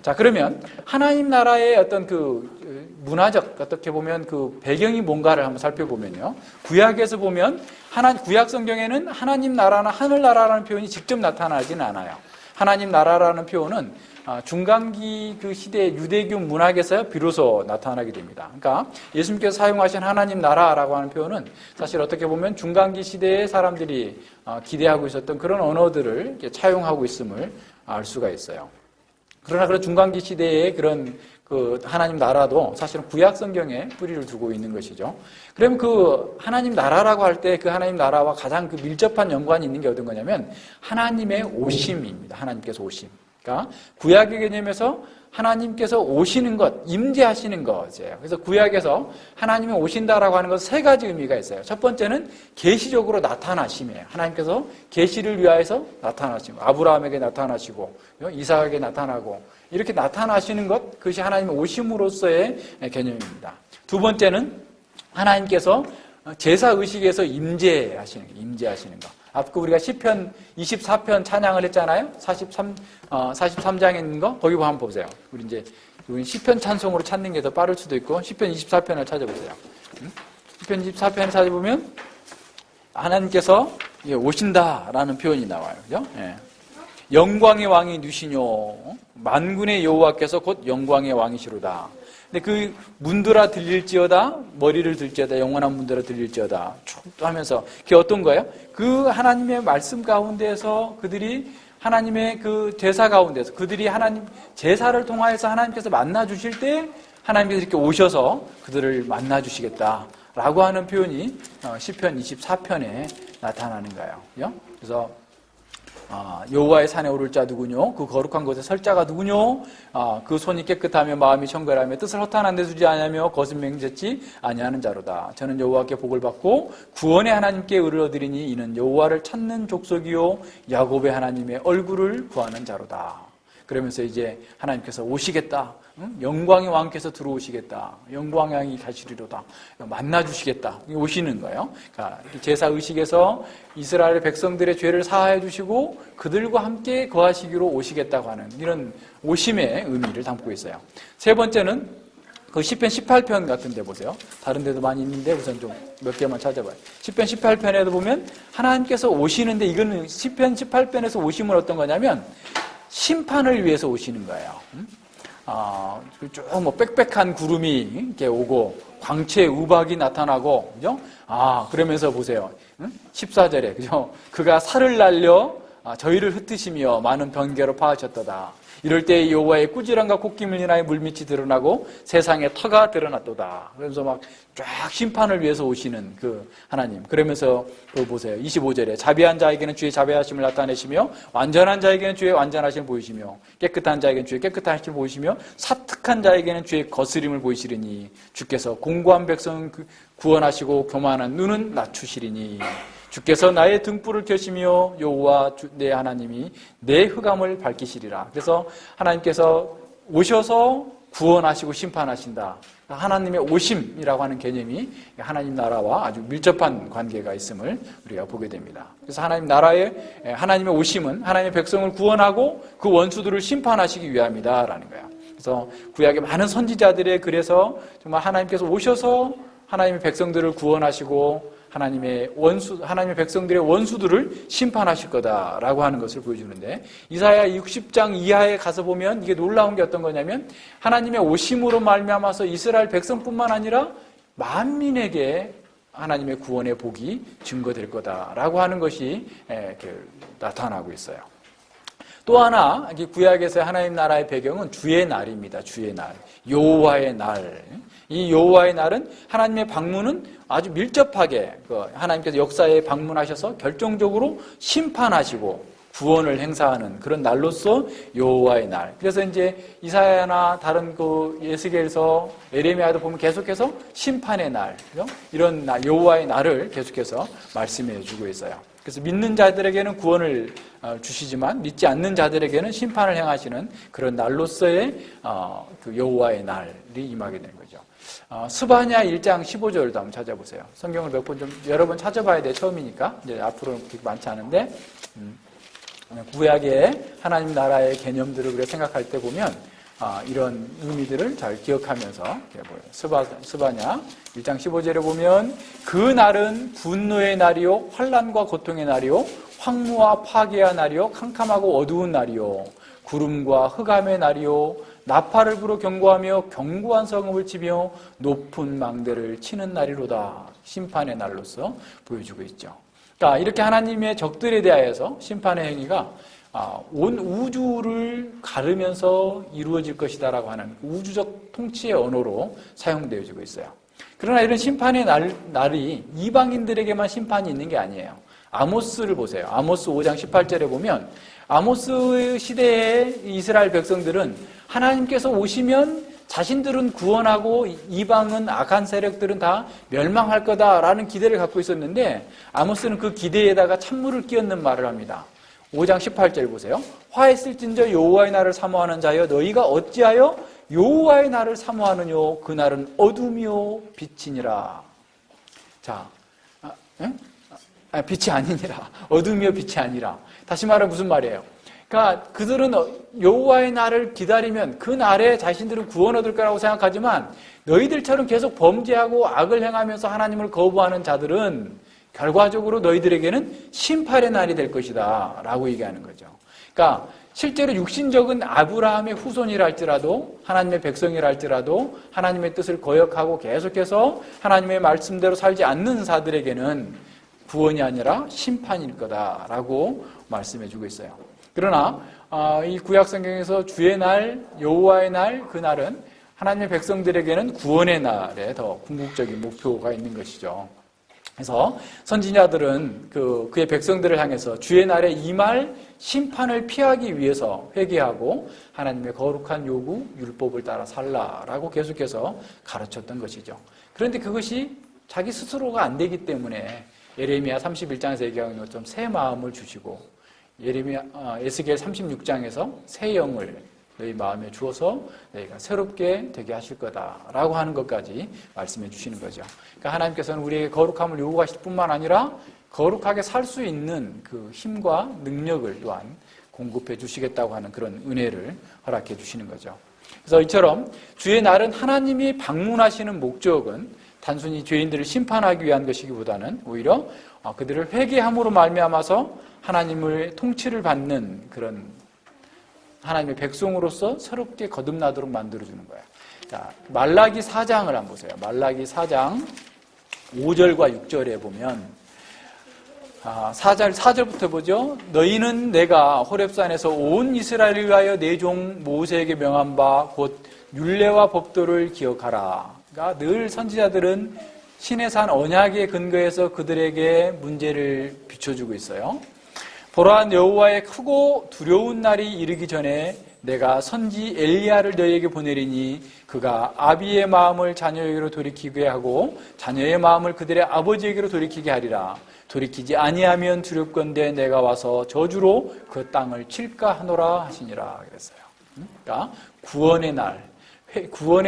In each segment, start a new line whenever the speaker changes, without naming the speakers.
자, 그러면 하나님 나라의 어떤 그 문화적 어떻게 보면 그 배경이 뭔가를 한번 살펴보면요. 구약에서 보면 구약 성경에는 하나님 나라나 하늘 나라라는 표현이 직접 나타나지는 않아요. 하나님 나라라는 표현은 중간기 그 시대의 유대교 문학에서 비로소 나타나게 됩니다. 그러니까 예수님께서 사용하신 하나님 나라라고 하는 표현은 사실 어떻게 보면 중간기 시대의 사람들이 기대하고 있었던 그런 언어들을 차용하고 있음을 알 수가 있어요. 그러나 그런 중간기 시대의 그런 그 하나님 나라도 사실은 구약 성경에 뿌리를 두고 있는 것이죠. 그러면 그 하나님 나라라고 할 때 그 하나님 나라와 가장 그 밀접한 연관이 있는 게 어떤 거냐면 하나님의 오심입니다. 하나님께서 오심. 그러니까 구약의 개념에서 하나님께서 오시는 것, 임재하시는 것이에요. 그래서 구약에서 하나님이 오신다라고 하는 것은 세 가지 의미가 있어요. 첫 번째는 계시적으로 나타나심이에요. 하나님께서 계시를 위하여서 나타나시고 아브라함에게 나타나시고 이삭에게 나타나고 이렇게 나타나시는 것, 그것이 하나님의 오심으로서의 개념입니다. 두 번째는 하나님께서 제사의식에서 임재하시는 것. 아까 우리가 시편 24편 찬양을 했잖아요. 43장에 있는 거 거기 한번 보세요. 우리 시편 찬송으로 찾는 게 더 빠를 수도 있고 시편 24편을 찾아보세요. 시편 24편을 찾아보면 하나님께서 오신다라는 표현이 나와요. 그죠? 예. 영광의 왕이 누시뇨 만군의 여호와께서 곧 영광의 왕이시로다. 근데 그 문들아 들릴지어다 머리를 들지어다 영원한 문들아 들릴지어다 쭉 하면서 그게 어떤 거예요? 그 하나님의 말씀 가운데에서 그들이 하나님의 그 제사 가운데서 그들이 하나님 제사를 통하여서 하나님께서 만나 주실 때 하나님께서 이렇게 오셔서 그들을 만나 주시겠다라고 하는 표현이 시편 24편에 나타나는 거예요. 그래서 여호와의 산에 오를 자 누구뇨? 그 거룩한 곳에 설 자가 누구뇨? 그 손이 깨끗하며 마음이 청결하며 뜻을 허탄한 데 두지 아니하며 거짓 맹세치 아니하는 자로다. 저는 여호와께 복을 받고 구원의 하나님께 의를 얻으리니 이는 여호와를 찾는 족속이요 야곱의 하나님의 얼굴을 구하는 자로다. 그러면서 이제 하나님께서 오시겠다. 영광의 왕께서 들어오시겠다. 영광의 왕이 가시리로다. 만나주시겠다. 오시는 거예요. 그러니까 제사의식에서 이스라엘 백성들의 죄를 사하여 주시고 그들과 함께 거하시기로 오시겠다고 하는 이런 오심의 의미를 담고 있어요. 세 번째는 그 시편 18편 같은 데 보세요. 다른 데도 많이 있는데 우선 좀 몇 개만 찾아봐요. 시편 18편에도 보면 하나님께서 오시는데 이거는 시편 18편에서 오심은 어떤 거냐면 심판을 위해서 오시는 거예요. 쭉 빽빽한 구름이 이렇게 오고 광채 우박이 나타나고, 그죠? 그러면서 보세요. 14절에, 그죠? 그가 살을 날려 저희를 흩으시며 많은 번개로 파하셨도다. 이럴 때 여호와의 꾸지람과 콧김을 인하여 물밑이 드러나고 세상에 터가 드러났도다. 그러면서 막 쫙 심판을 위해서 오시는 그 하나님. 그러면서 그거 보세요. 25절에 자비한 자에게는 주의 자비하심을 나타내시며 완전한 자에게는 주의 완전하심을 보이시며 깨끗한 자에게는 주의 깨끗하심을 보이시며 사특한 자에게는 주의 거스림을 보이시리니 주께서 공고한 백성을 구원하시고 교만한 눈은 낮추시리니 주께서 나의 등불을 켜시며 여호와 내 하나님이 내 흑암을 밝히시리라. 그래서 하나님께서 오셔서 구원하시고 심판하신다. 하나님의 오심이라고 하는 개념이 하나님 나라와 아주 밀접한 관계가 있음을 우리가 보게 됩니다. 그래서 하나님의 오심은 하나님의 백성을 구원하고 그 원수들을 심판하시기 위함이다라는 거예요. 그래서 구약의 많은 선지자들의 글에서 정말 하나님께서 오셔서 하나님의 백성들을 구원하시고 하나님의 백성들의 원수들을 심판하실 거다라고 하는 것을 보여주는데 이사야 60장 이하에 가서 보면 이게 놀라운 게 어떤 거냐면 하나님의 오심으로 말미암아서 이스라엘 백성뿐만 아니라 만민에게 하나님의 구원의 복이 증거될 거다라고 하는 것이 나타나고 있어요. 또 하나 구약에서의 하나님 나라의 배경은 주의 날입니다. 주의 날, 여호와의 날. 이 여호와의 날은 하나님의 방문은 아주 밀접하게 하나님께서 역사에 방문하셔서 결정적으로 심판하시고 구원을 행사하는 그런 날로서 여호와의 날. 그래서 이제 이사야나 다른 그 예스겔서 에레미야도 보면 계속해서 심판의 날, 이런 날, 여호와의 날을 계속해서 말씀해 주고 있어요. 그래서 믿는 자들에게는 구원을 주시지만 믿지 않는 자들에게는 심판을 행하시는 그런 날로서의 그 여호와의 날이 임하게 되는 거죠. 스바냐 1장 15절도 한번 찾아보세요. 성경을 몇 번 좀 여러 번 찾아봐야 돼. 처음이니까 이제 앞으로는 그렇게 많지 않은데 구약의 하나님 나라의 개념들을 우리가 생각할 때 보면 이런 의미들을 잘 기억하면서 스바냐 1장 15절에 보면 그 날은 분노의 날이요 환난과 고통의 날이요 황무와 파괴의 날이요 캄캄하고 어두운 날이요 구름과 흑암의 날이요 나팔을 불어 경고하며 견고한 성읍을 치며 높은 망대를 치는 날이로다. 심판의 날로서 보여주고 있죠. 그러니까 이렇게 하나님의 적들에 대하여서 심판의 행위가 온 우주를 가르면서 이루어질 것이다라고 하는 우주적 통치의 언어로 사용되어지고 있어요. 그러나 이런 심판의 날이 이방인들에게만 심판이 있는 게 아니에요. 아모스를 보세요. 아모스 5장 18절에 보면 아모스 시대의 이스라엘 백성들은 하나님께서 오시면 자신들은 구원하고 이방은 악한 세력들은 다 멸망할 거다라는 기대를 갖고 있었는데 아모스는 그 기대에다가 찬물을 끼얹는 말을 합니다. 5장 18절 보세요. 화했을진저 여호와의 날을 사모하는 자여 너희가 어찌하여 여호와의 날을 사모하느뇨 그 날은 어둠이요 빛이니라. 자, 빛이 아니니라. 어둠이요 빛이 아니라. 다시 말하면 무슨 말이에요? 그러니까 그들은 여호와의 날을 기다리면 그 날에 자신들은 구원 얻을 거라고 생각하지만 너희들처럼 계속 범죄하고 악을 행하면서 하나님을 거부하는 자들은 결과적으로 너희들에게는 심판의 날이 될 것이다 라고 얘기하는 거죠. 그러니까 실제로 육신적인 아브라함의 후손이라 할지라도 하나님의 백성이라 할지라도 하나님의 뜻을 거역하고 계속해서 하나님의 말씀대로 살지 않는 자들에게는 구원이 아니라 심판일 거다라고 말씀해 주고 있어요. 그러나 이 구약 성경에서 주의 날, 여호와의 날, 그 날은 하나님의 백성들에게는 구원의 날에 더 궁극적인 목표가 있는 것이죠. 그래서 선지자들은 그의 백성들을 향해서 주의 날에 이 말 심판을 피하기 위해서 회개하고 하나님의 거룩한 요구, 율법을 따라 살라라고 계속해서 가르쳤던 것이죠. 그런데 그것이 자기 스스로가 안 되기 때문에 예레미야 31장에서 얘기하는 것처럼 새 마음을 주시고 에스겔 36장에서 새 영을 너희 마음에 주어서 너희가 새롭게 되게 하실 거다라고 하는 것까지 말씀해 주시는 거죠. 그러니까 하나님께서는 우리에게 거룩함을 요구하실 뿐만 아니라 거룩하게 살 수 있는 그 힘과 능력을 또한 공급해 주시겠다고 하는 그런 은혜를 허락해 주시는 거죠. 그래서 이처럼 주의 날은 하나님이 방문하시는 목적은 단순히 죄인들을 심판하기 위한 것이기보다는 오히려 그들을 회개함으로 말미암아서 하나님의 통치를 받는 그런 하나님의 백성으로서 새롭게 거듭나도록 만들어주는 거예요. 자, 말라기 4장을 한번 보세요. 말라기 4장 5절과 6절에 보면 4절부터 보죠. 너희는 내가 호렙산에서 온 이스라엘을 위하여 내 종 모세에게 명한 바 곧 율례와 법도를 기억하라. 그러니까 늘 선지자들은 신의 산 언약에 근거해서 그들에게 문제를 비춰주고 있어요. 보라 여호와의 크고 두려운 날이 이르기 전에 내가 선지 엘리야를 너희에게 보내리니 그가 아비의 마음을 자녀에게로 돌이키게 하고 자녀의 마음을 그들의 아버지에게로 돌이키게 하리라. 돌이키지 아니하면 두렵건대 내가 와서 저주로 그 땅을 칠까 하노라 하시니라 그랬어요. 그러니까 구원의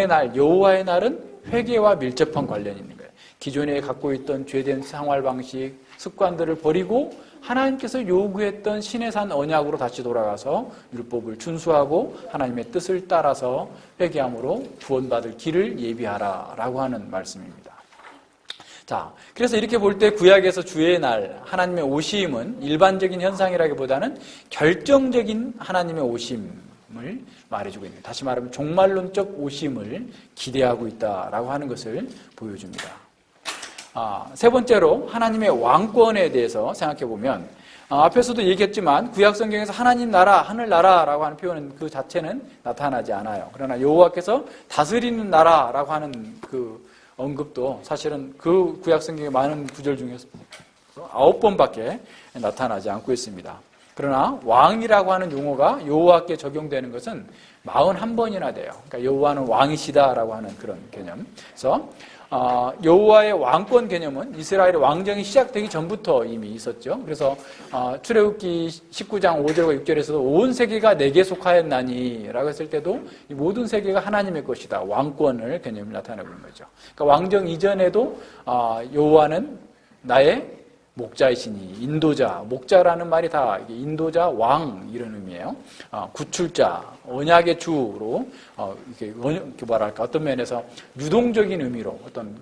날 여호와의 날은 회개와 밀접한 관련이 있는 거예요. 기존에 갖고 있던 죄된 생활 방식, 습관들을 버리고 하나님께서 요구했던 신의 산 언약으로 다시 돌아가서 율법을 준수하고 하나님의 뜻을 따라서 회개함으로 구원받을 길을 예비하라라고 하는 말씀입니다. 자, 그래서 이렇게 볼 때 구약에서 주의 날, 하나님의 오심은 일반적인 현상이라기보다는 결정적인 하나님의 오심을 말해주고 있는, 다시 말하면 종말론적 오심을 기대하고 있다라고 하는 것을 보여줍니다. 세 번째로 하나님의 왕권에 대해서 생각해 보면 앞에서도 얘기했지만 구약 성경에서 하나님 나라, 하늘 나라라고 하는 표현은 그 자체는 나타나지 않아요. 그러나 여호와께서 다스리는 나라라고 하는 그 언급도 사실은 그 구약 성경의 많은 구절 중에서 9번밖에 나타나지 않고 있습니다. 그러나 왕이라고 하는 용어가 여호와께 적용되는 것은 41번이나 돼요. 그러니까 여호와는 왕이시다라고 하는 그런 개념. 그래서 여호와의 왕권 개념은 이스라엘의 왕정이 시작되기 전부터 이미 있었죠. 그래서 출애굽기 19장 5절과 6절에서도 온 세계가 내게 속하였나니 라고 했을 때도 이 모든 세계가 하나님의 것이다. 왕권을 개념이 나타내고 있는 거죠. 그러니까 왕정 이전에도 여호와는 나의 목자의 신이, 인도자, 목자라는 말이 다 인도자, 왕 이런 의미예요. 구출자, 언약의 주로 이렇게 뭐랄까 어떤 면에서 유동적인 의미로 어떤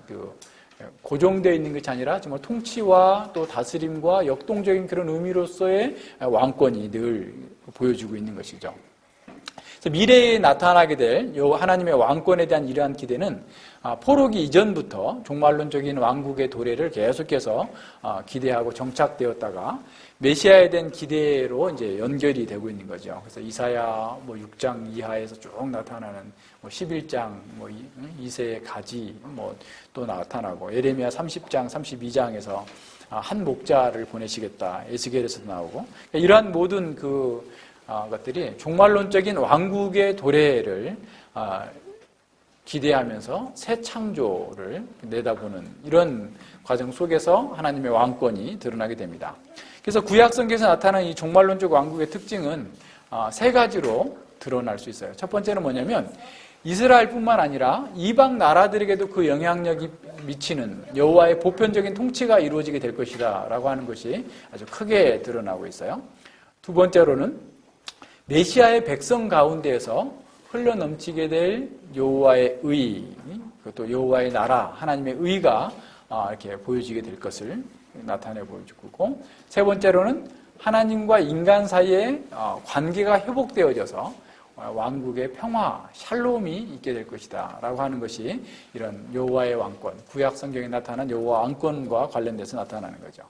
고정되어 있는 것이 아니라 정말 통치와 또 다스림과 역동적인 그런 의미로서의 왕권이 늘 보여주고 있는 것이죠. 그래서 미래에 나타나게 될 하나님의 왕권에 대한 이러한 기대는 포로기 이전부터 종말론적인 왕국의 도래를 계속해서 기대하고 정착되었다가 메시아에 대한 기대로 이제 연결이 되고 있는 거죠. 그래서 이사야 6장 이하에서 쭉 나타나는 11장 2세의 가지 또 나타나고 예레미야 30장 32장에서 한 목자를 보내시겠다 에스겔에서도 나오고 그러니까 이러한 모든 것들이 종말론적인 왕국의 도래를 기대하면서 새 창조를 내다보는 이런 과정 속에서 하나님의 왕권이 드러나게 됩니다. 그래서 구약성경에서 나타나는 이 종말론적 왕국의 특징은 세 가지로 드러날 수 있어요. 첫 번째는 뭐냐면 이스라엘뿐만 아니라 이방 나라들에게도 그 영향력이 미치는 여호와의 보편적인 통치가 이루어지게 될 것이다 라고 하는 것이 아주 크게 드러나고 있어요. 두 번째로는 메시아의 백성 가운데에서 흘러넘치게 될 여호와의 의, 또 여호와의 나라, 하나님의 의가 이렇게 보여지게 될 것을 나타내 보여주고, 세 번째로는 하나님과 인간 사이의 관계가 회복되어져서 왕국의 평화, 샬롬이 있게 될 것이다 라고 하는 것이 이런 여호와의 왕권, 구약 성경에 나타난 여호와 왕권과 관련돼서 나타나는 거죠.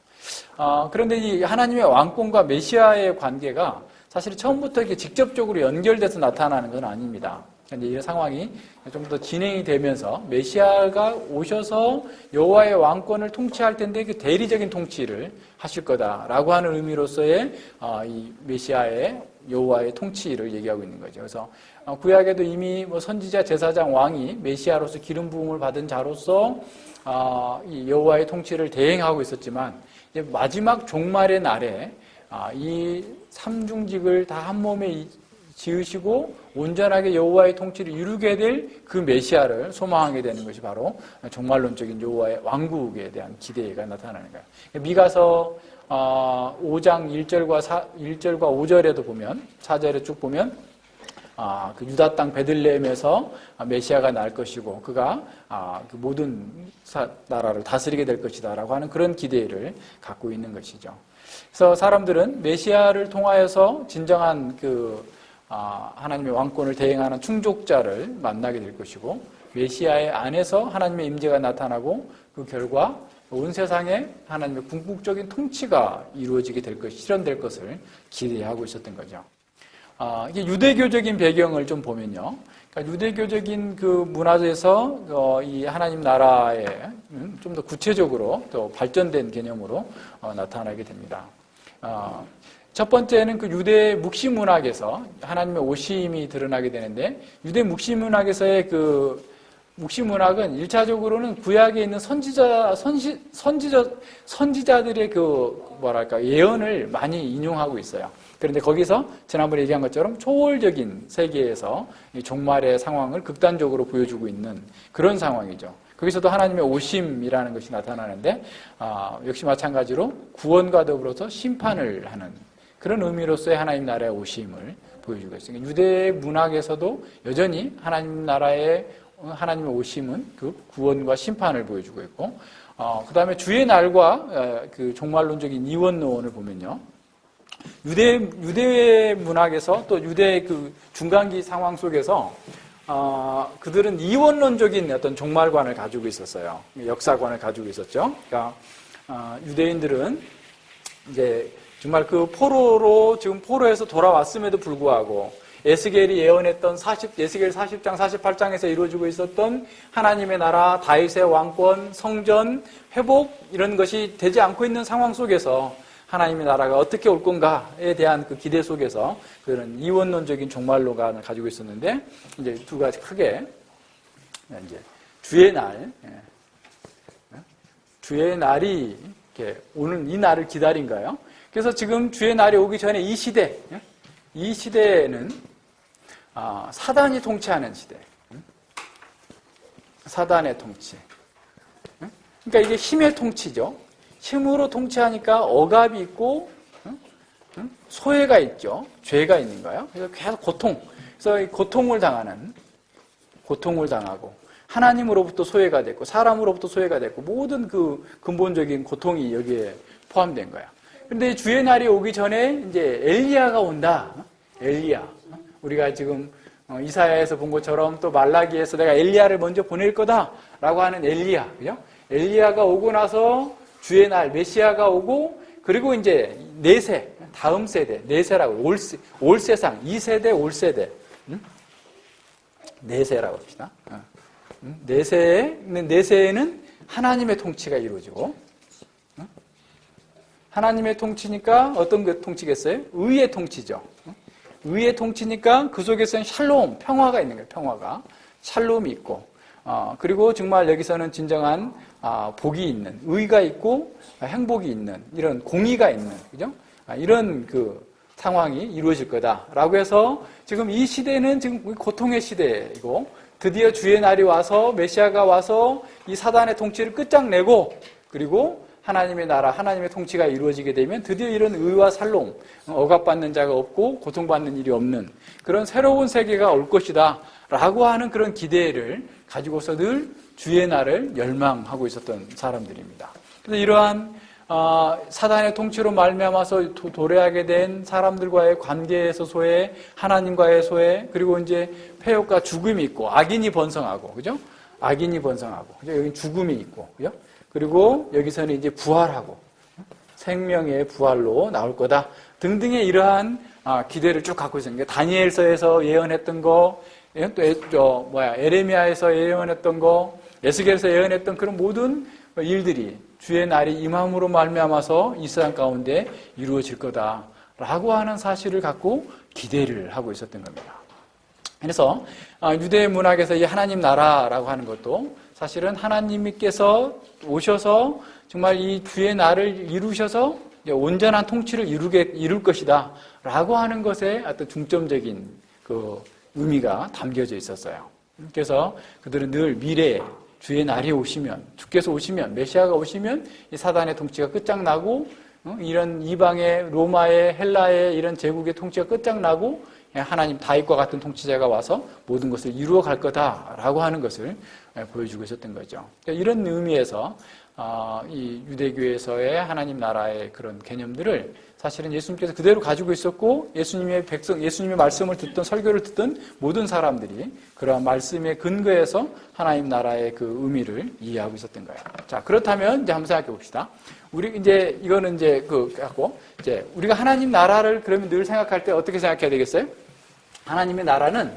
그런데 이 하나님의 왕권과 메시아의 관계가 사실 처음부터 이렇게 직접적으로 연결돼서 나타나는 건 아닙니다. 이제 이 상황이 좀 더 진행이 되면서 메시아가 오셔서 여호와의 왕권을 통치할 텐데 그 대리적인 통치를 하실 거다라고 하는 의미로서의 이 메시아의 여호와의 통치를 얘기하고 있는 거죠. 그래서 구약에도 이미 선지자, 제사장, 왕이 메시아로서 기름 부음을 받은 자로서 이 여호와의 통치를 대행하고 있었지만 이제 마지막 종말의 날에 이 삼중직을 다 한 몸에 지으시고 온전하게 여호와의 통치를 이루게 될 그 메시아를 소망하게 되는 것이 바로 종말론적인 여호와의 왕국에 대한 기대가 나타나는 거예요. 미가서 5장 1절과 5절에도 보면 4절에 쭉 보면 그 유다 땅 베들레헴에서 메시아가 날 것이고 그가 그 모든 나라를 다스리게 될 것이다라고 하는 그런 기대를 갖고 있는 것이죠. 그래서 사람들은 메시아를 통하여서 진정한 하나님의 왕권을 대행하는 충족자를 만나게 될 것이고 메시아의 안에서 하나님의 임재가 나타나고 그 결과 온 세상에 하나님의 궁극적인 통치가 이루어지게 될 것이 실현될 것을 기대하고 있었던 거죠. 이게 유대교적인 배경을 좀 보면요. 그러니까 유대교적인 그 문화에서 이 하나님 나라에 좀 더 구체적으로 또 발전된 개념으로 나타나게 됩니다. 첫 번째는 그 유대 묵시 문학에서 하나님의 오심이 드러나게 되는데 유대 묵시 문학에서의 그 묵시 문학은 1차적으로는 구약에 있는 선지자들의 예언을 많이 인용하고 있어요. 그런데 거기서 지난번에 얘기한 것처럼 초월적인 세계에서 이 종말의 상황을 극단적으로 보여주고 있는 그런 상황이죠. 거기서도 하나님의 오심이라는 것이 나타나는데 역시 마찬가지로 구원과 더불어서 심판을 하는 그런 의미로서의 하나님 나라의 오심을 보여주고 있습니다. 유대 문학에서도 여전히 하나님 나라의 하나님의 오심은 그 구원과 심판을 보여주고 있고 그 다음에 주의 날과 그 종말론적인 이원론을 보면요. 유대 문학에서 또 유대의 그 중간기 상황 속에서 그들은 이원론적인 어떤 종말관을 가지고 있었어요. 역사관을 가지고 있었죠. 그러니까 유대인들은 이제 정말 그 지금 포로에서 돌아왔음에도 불구하고 에스겔이 예언했던 에스겔 40장, 48장에서 이루어지고 있었던 하나님의 나라, 다윗의 왕권, 성전, 회복 이런 것이 되지 않고 있는 상황 속에서 하나님의 나라가 어떻게 올 건가에 대한 그 기대 속에서 그런 이원론적인 종말론관을 가지고 있었는데 이제 두 가지 크게 이제 주의 날이 이렇게 오는 이 날을 기다린 거예요. 그래서 지금 주의 날이 오기 전에 이 시대에는 사단이 통치하는 시대. 사단의 통치. 그러니까 이게 힘의 통치죠. 힘으로 통치하니까 억압이 있고 소외가 있죠. 죄가 있는 거예요. 그래서 계속 그래서 이 고통을 당하고 하나님으로부터 소외가 됐고 사람으로부터 소외가 됐고 모든 그 근본적인 고통이 여기에 포함된 거야. 그런데 주의 날이 오기 전에 이제 엘리야가 온다. 엘리야. 우리가 지금 이사야에서 본 것처럼 또 말라기에서 내가 엘리야를 먼저 보낼 거다라고 하는 엘리야. 그죠? 엘리야가 오고 나서 주의 날 메시아가 오고 그리고 이제 네세 다음 세대 네세라고 올 세상 2세대 올 세대 네세라고 합시다. 네세에는 하나님의 통치가 이루어지고 하나님의 통치니까 어떤 그 통치겠어요? 의의 통치죠. 의의 통치니까 그 속에서는 샬롬, 평화가 있는 거예요. 평화가. 샬롬이 있고 그리고 정말 여기서는 진정한 복이 있는, 의가 있고 행복이 있는 이런 공의가 있는, 그죠? 이런 그 상황이 이루어질 거다라고 해서 지금 이 시대는 지금 고통의 시대이고 드디어 주의 날이 와서 메시아가 와서 이 사단의 통치를 끝장내고 그리고 하나님의 나라, 하나님의 통치가 이루어지게 되면 드디어 이런 의와 살롬, 억압받는 자가 없고 고통받는 일이 없는 그런 새로운 세계가 올 것이다 라고 하는 그런 기대를 가지고서 늘 주의 날을 열망하고 있었던 사람들입니다. 그래서 이러한 사단의 통치로 말미암아서 도래하게 된 사람들과의 관계에서 소외, 하나님과의 소외, 그리고 이제 폐역과 죽음이 있고 악인이 번성하고, 그죠? 악인이 번성하고, 그죠? 여기 죽음이 있고, 그죠? 그리고 여기서는 이제 부활하고 생명의 부활로 나올 거다 등등의 이러한 기대를 쭉 갖고 있었는 게 다니엘서에서 예언했던 거, 또 에레미야에서 예언했던 거, 에스겔에서 예언했던 그런 모든 일들이 주의 날이 임함으로 말미암아서 이 세상 가운데 이루어질 거다라고 하는 사실을 갖고 기대를 하고 있었던 겁니다. 그래서 유대 문학에서 이 하나님 나라라고 하는 것도 사실은 하나님께서 오셔서 정말 이 주의 날을 이루셔서 온전한 통치를 이룰 것이다 라고 하는 것에 어떤 중점적인 그 의미가 담겨져 있었어요. 그래서 그들은 늘 미래에 주의 날이 오시면, 주께서 오시면, 메시아가 오시면 이 사단의 통치가 끝장나고 이런 이방의 로마의 헬라의 이런 제국의 통치가 끝장나고 하나님 다윗과 같은 통치자가 와서 모든 것을 이루어 갈 거다라고 하는 것을 보여주고 있었던 거죠. 이런 의미에서 이 유대교에서의 하나님 나라의 그런 개념들을 사실은 예수님께서 그대로 가지고 있었고 예수님의 말씀을 듣던 설교를 듣던 모든 사람들이 그러한 말씀의 근거에서 하나님 나라의 그 의미를 이해하고 있었던 거예요. 자, 그렇다면 이제 한번 생각해 봅시다. 우리 이제 이거는 이제 이제 우리가 하나님 나라를 그러면 늘 생각할 때 어떻게 생각해야 되겠어요? 하나님의 나라는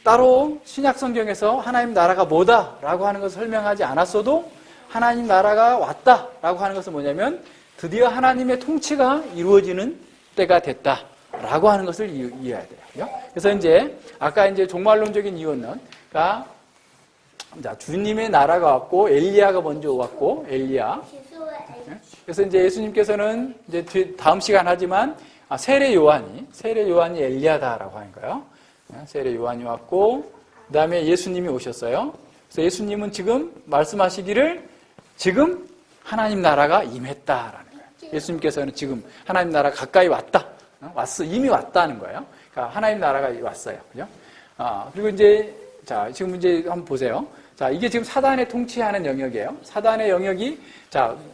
따로 신약 성경에서 하나님 나라가 뭐다라고 하는 것을 설명하지 않았어도 하나님 나라가 왔다라고 하는 것은 뭐냐면 드디어 하나님의 통치가 이루어지는 때가 됐다라고 하는 것을 이해해야 돼요. 그래서 이제 아까 이제 종말론적인 이유는 주님의 나라가 왔고 엘리야가 먼저 왔고 엘리야. 그래서 이제 예수님께서는 이제 다음 시간 하지만 세례 요한이 엘리야다라고 하는 거예요. 세례 요한이 왔고 그다음에 예수님이 오셨어요. 그래서 예수님은 지금 말씀하시기를 지금 하나님 나라가 임했다라는 거예요. 예수님께서는 지금 하나님 나라가 가까이 왔다. 이미 왔다는 거예요. 그러니까 하나님 나라가 왔어요. 그죠? 그리고 이제 지금 이제 한번 보세요. 자, 이게 지금 사단의 통치하는 영역이에요. 사단의 영역이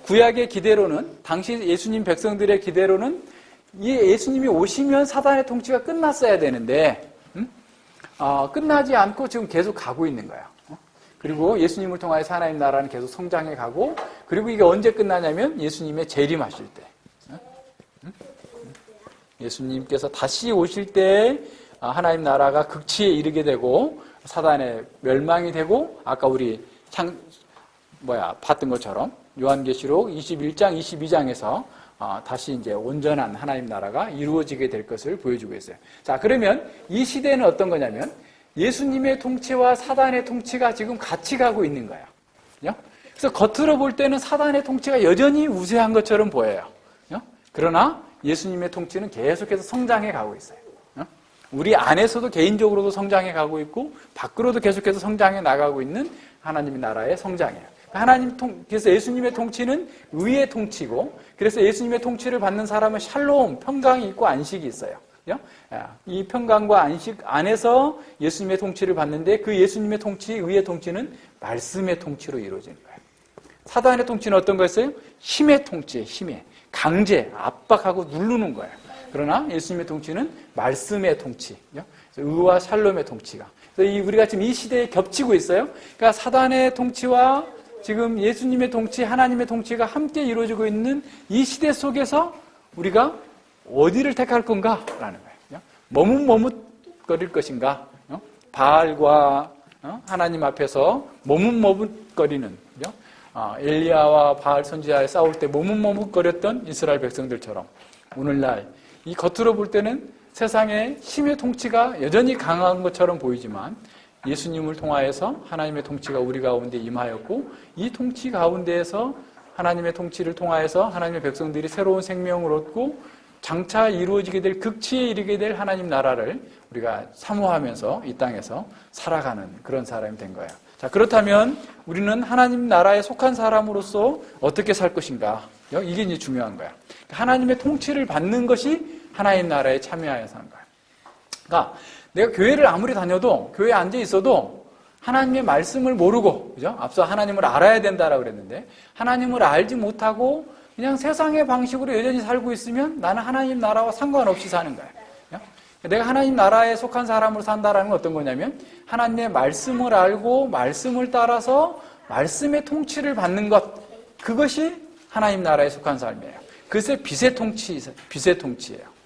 구약의 기대로는 당시 예수님 백성들의 기대로는 이 예수님이 오시면 사단의 통치가 끝났어야 되는데 끝나지 않고 지금 계속 가고 있는 거예요. 그리고 예수님을 통하여서 하나님 나라는 계속 성장해 가고 그리고 이게 언제 끝나냐면 예수님의 재림하실 때 예수님께서 다시 오실 때 하나님 나라가 극치에 이르게 되고 사단의 멸망이 되고 아까 우리 봤던 것처럼 요한계시록 21장 22장에서 다시 이제 온전한 하나님 나라가 이루어지게 될 것을 보여주고 있어요. 자, 그러면 이 시대는 어떤 거냐면 예수님의 통치와 사단의 통치가 지금 같이 가고 있는 거예요. 그래서 겉으로 볼 때는 사단의 통치가 여전히 우세한 것처럼 보여요. 그러나 예수님의 통치는 계속해서 성장해 가고 있어요. 우리 안에서도 개인적으로도 성장해 가고 있고 밖으로도 계속해서 성장해 나가고 있는 하나님의 나라의 성장이에요. 그래서 예수님의 통치는 의의 통치고, 그래서 예수님의 통치를 받는 사람은 샬롬, 평강이 있고 안식이 있어요. 이 평강과 안식 안에서 예수님의 통치를 받는데, 그 예수님의 통치, 의의 통치는 말씀의 통치로 이루어지는 거예요. 사단의 통치는 어떤 거였어요? 힘의 통치예요. 힘의 강제, 압박하고 누르는 거예요. 그러나 예수님의 통치는 말씀의 통치, 의와 샬롬의 통치가. 그래서 우리가 지금 이 시대에 겹치고 있어요. 그러니까 사단의 통치와 지금 예수님의 통치, 하나님의 통치가 함께 이루어지고 있는 이 시대 속에서 우리가 어디를 택할 건가? 라는 거예요. 머뭇머뭇거릴 것인가? 바알과 하나님 앞에서 머뭇머뭇거리는, 엘리야와 바알 선지자에 싸울 때 머뭇머뭇거렸던 이스라엘 백성들처럼 오늘날 이 겉으로 볼 때는 세상의 힘의 통치가 여전히 강한 것처럼 보이지만 예수님을 통하여서 하나님의 통치가 우리 가운데 임하였고, 이 통치 가운데에서 하나님의 통치를 통하여서 하나님의 백성들이 새로운 생명을 얻고 장차 이루어지게 될 극치에 이르게 될 하나님 나라를 우리가 사모하면서 이 땅에서 살아가는 그런 사람이 된 거예요. 자, 그렇다면 우리는 하나님 나라에 속한 사람으로서 어떻게 살 것인가? 이게 이제 중요한 거야. 하나님의 통치를 받는 것이 하나님 나라에 참여하여 사는 거야. 그러니까 내가 교회를 아무리 다녀도, 교회에 앉아 있어도 하나님의 말씀을 모르고, 그죠? 앞서 하나님을 알아야 된다라고 그랬는데, 하나님을 알지 못하고 그냥 세상의 방식으로 여전히 살고 있으면 나는 하나님 나라와 상관없이 사는 거야. 내가 하나님 나라에 속한 사람으로 산다라는 건 어떤 거냐면, 하나님의 말씀을 알고 말씀을 따라서 말씀의 통치를 받는 것, 그것이 하나님 나라에 속한 삶이에요. 그것이 빛의 통치예요.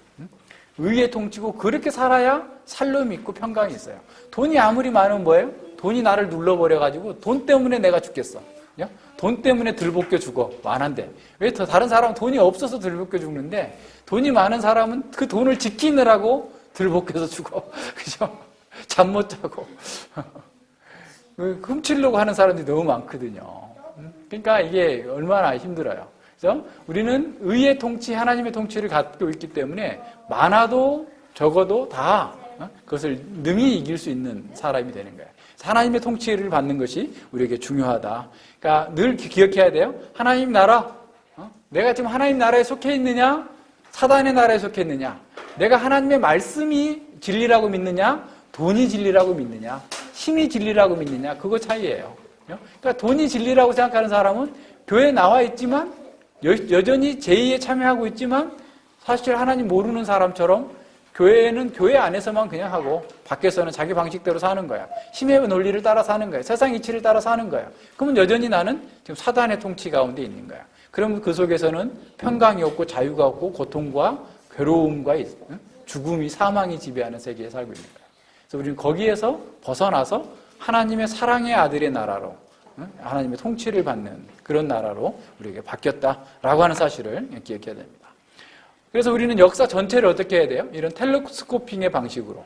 의의 통치고, 그렇게 살아야 살림이 있고 평강이 있어요. 돈이 아무리 많으면 뭐예요? 돈이 나를 눌러버려가지고 돈 때문에 내가 죽겠어. 돈 때문에 들볶여 죽어. 많은데. 왜 다른 사람은 돈이 없어서 들볶여 죽는데, 돈이 많은 사람은 그 돈을 지키느라고 들볶여서 죽어. 그죠? 잠 못 자고. 훔치려고 하는 사람들이 너무 많거든요. 그러니까 이게 얼마나 힘들어요. 그래서 우리는 의의 통치, 하나님의 통치를 갖고 있기 때문에 많아도 적어도 다 그것을 능히 이길 수 있는 사람이 되는 거예요. 하나님의 통치를 받는 것이 우리에게 중요하다. 그러니까 늘 기억해야 돼요. 하나님 나라, 내가 지금 하나님 나라에 속해 있느냐, 사단의 나라에 속해 있느냐, 내가 하나님의 말씀이 진리라고 믿느냐, 돈이 진리라고 믿느냐, 힘이 진리라고 믿느냐, 그거 차이예요. 그러니까 돈이 진리라고 생각하는 사람은 교회에 나와 있지만, 여전히 제의에 참여하고 있지만, 사실 하나님 모르는 사람처럼 교회는 교회 안에서만 그냥 하고 밖에서는 자기 방식대로 사는 거야. 힘의 논리를 따라 사는 거야. 세상 이치를 따라 사는 거야. 그러면 여전히 나는 지금 사단의 통치 가운데 있는 거야. 그러면 그 속에서는 평강이 없고 자유가 없고 고통과 괴로움과 죽음이, 사망이 지배하는 세계에 살고 있는 거야. 그래서 우리는 거기에서 벗어나서 하나님의 사랑의 아들의 나라로, 하나님의 통치를 받는 그런 나라로 우리에게 바뀌었다라고 하는 사실을 기억해야 됩니다. 그래서 우리는 역사 전체를 어떻게 해야 돼요? 이런 텔레스코핑의 방식으로,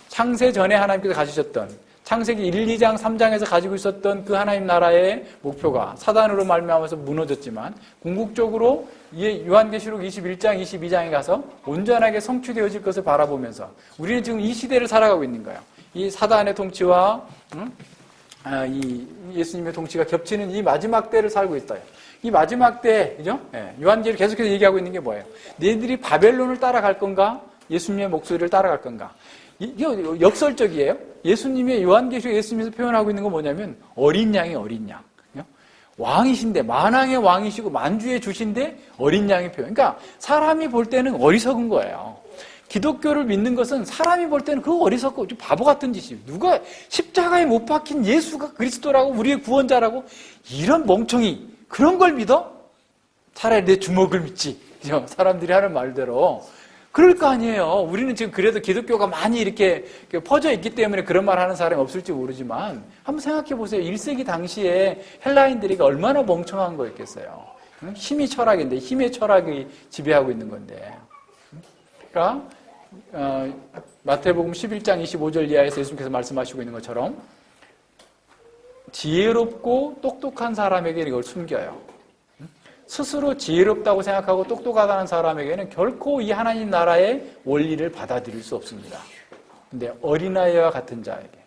창세 전에 하나님께서 가지셨던, 창세기 1, 2장, 3장에서 가지고 있었던 그 하나님 나라의 목표가 사단으로 말미암아서 무너졌지만, 궁극적으로 요한계시록 21장, 22장에 가서 온전하게 성취되어질 것을 바라보면서 우리는 지금 이 시대를 살아가고 있는 거예요. 이 사단의 통치와 이 예수님의 통치가 겹치는 이 마지막 때를 살고 있어요. 이 마지막 때, 그죠? 요한계시록 계속해서 얘기하고 있는 게 뭐예요? 너희들이 바벨론을 따라갈 건가? 예수님의 목소리를 따라갈 건가? 이거 역설적이에요. 예수님의 요한계시록 예수님에서 표현하고 있는 건 뭐냐면 어린 양이 어린 양. 왕이신데, 만왕의 왕이시고 만주의 주신데 어린 양의 표현. 그러니까 사람이 볼 때는 어리석은 거예요. 기독교를 믿는 것은 사람이 볼 때는 그거 어리석고 좀 바보 같은 짓이에요. 누가 십자가에 못 박힌 예수가 그리스도라고, 우리의 구원자라고, 이런 멍청이, 그런 걸 믿어? 차라리 내 주먹을 믿지. 사람들이 하는 말대로. 그럴 거 아니에요. 우리는 지금 그래도 기독교가 많이 이렇게 퍼져 있기 때문에 그런 말 하는 사람이 없을지 모르지만, 한번 생각해 보세요. 1세기 당시에 헬라인들이 얼마나 멍청한 거였겠어요. 힘이 철학인데, 힘의 철학이 지배하고 있는 건데. 그러니까 마태복음 11장 25절 이하에서 예수님께서 말씀하시고 있는 것처럼 지혜롭고 똑똑한 사람에게 이걸 숨겨요. 스스로 지혜롭다고 생각하고 똑똑하다는 사람에게는 결코 이 하나님 나라의 원리를 받아들일 수 없습니다. 근데 어린아이와 같은 자에게,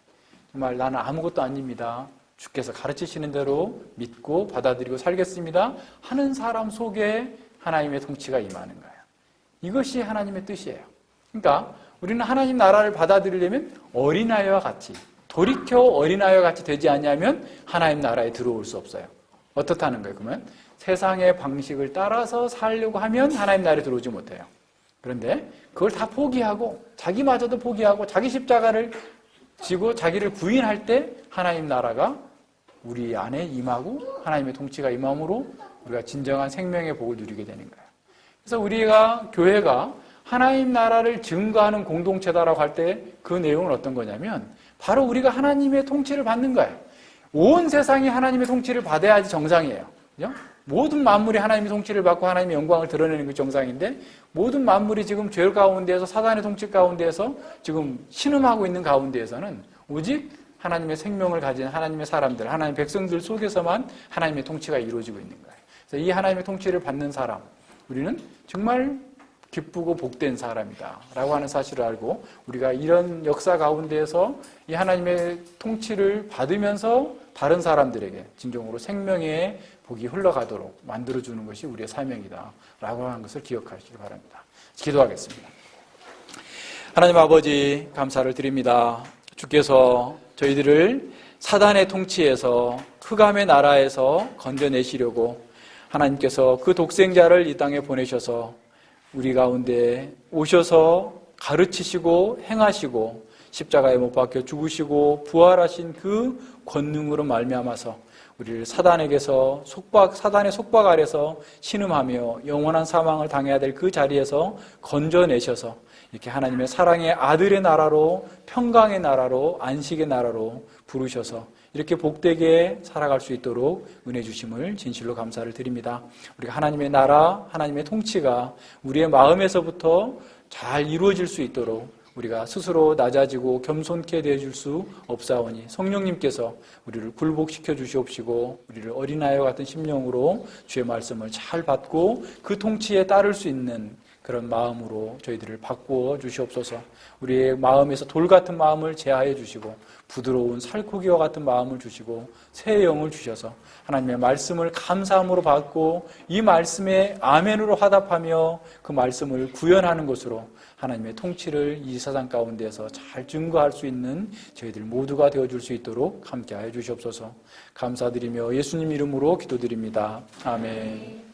정말 나는 아무것도 아닙니다, 주께서 가르치시는 대로 믿고 받아들이고 살겠습니다 하는 사람 속에 하나님의 통치가 임하는 거예요. 이것이 하나님의 뜻이에요. 그러니까 우리는 하나님 나라를 받아들이려면 어린아이와 같이, 돌이켜 어린아이와 같이 되지 않냐면 하나님 나라에 들어올 수 없어요. 어떻다는 거예요? 그러면 세상의 방식을 따라서 살려고 하면 하나님 나라에 들어오지 못해요. 그런데 그걸 다 포기하고 자기마저도 포기하고 자기 십자가를 지고 자기를 부인할 때 하나님 나라가 우리 안에 임하고 하나님의 통치가 임함으로 우리가 진정한 생명의 복을 누리게 되는 거예요. 그래서 우리가 교회가 하나님 나라를 증거하는 공동체다라고 할 때 그 내용은 어떤 거냐면 바로 우리가 하나님의 통치를 받는 거예요. 온 세상이 하나님의 통치를 받아야지 정상이에요. 그죠? 모든 만물이 하나님의 통치를 받고 하나님의 영광을 드러내는 게 정상인데 모든 만물이 지금 죄 가운데에서 사단의 통치 가운데에서 지금 신음하고 있는 가운데에서는 오직 하나님의 생명을 가진 하나님의 사람들, 하나님의 백성들 속에서만 하나님의 통치가 이루어지고 있는 거예요. 그래서 이 하나님의 통치를 받는 사람, 우리는 정말 기쁘고 복된 사람이다 라고 하는 사실을 알고 우리가 이런 역사 가운데에서 이 하나님의 통치를 받으면서 다른 사람들에게 진정으로 생명의 복이 흘러가도록 만들어주는 것이 우리의 사명이다 라고 하는 것을 기억하시기 바랍니다. 기도하겠습니다. 하나님 아버지 감사를 드립니다. 주께서 저희들을 사단의 통치에서 흑암의 나라에서 건져내시려고 하나님께서 그 독생자를 이 땅에 보내셔서 우리 가운데 오셔서 가르치시고 행하시고 십자가에 못 박혀 죽으시고 부활하신 그 권능으로 말미암아서 우리를 사단에게서 사단의 속박 아래서 신음하며 영원한 사망을 당해야 될 그 자리에서 건져내셔서 이렇게 하나님의 사랑의 아들의 나라로 평강의 나라로 안식의 나라로 부르셔서 이렇게 복되게 살아갈 수 있도록 은혜 주심을 진실로 감사를 드립니다. 우리가 하나님의 나라, 하나님의 통치가 우리의 마음에서부터 잘 이루어질 수 있도록 우리가 스스로 낮아지고 겸손케 되어줄 수 없사오니 성령님께서 우리를 굴복시켜 주시옵시고 우리를 어린아이와 같은 심령으로 주의 말씀을 잘 받고 그 통치에 따를 수 있는 그런 마음으로 저희들을 바꾸어 주시옵소서. 우리의 마음에서 돌 같은 마음을 제하여 주시고 부드러운 살코기와 같은 마음을 주시고 새 영을 주셔서 하나님의 말씀을 감사함으로 받고 이 말씀에 아멘으로 화답하며 그 말씀을 구현하는 것으로 하나님의 통치를 이 세상 가운데서 잘 증거할 수 있는 저희들 모두가 되어줄 수 있도록 함께하여 주시옵소서. 감사드리며 예수님 이름으로 기도드립니다. 아멘.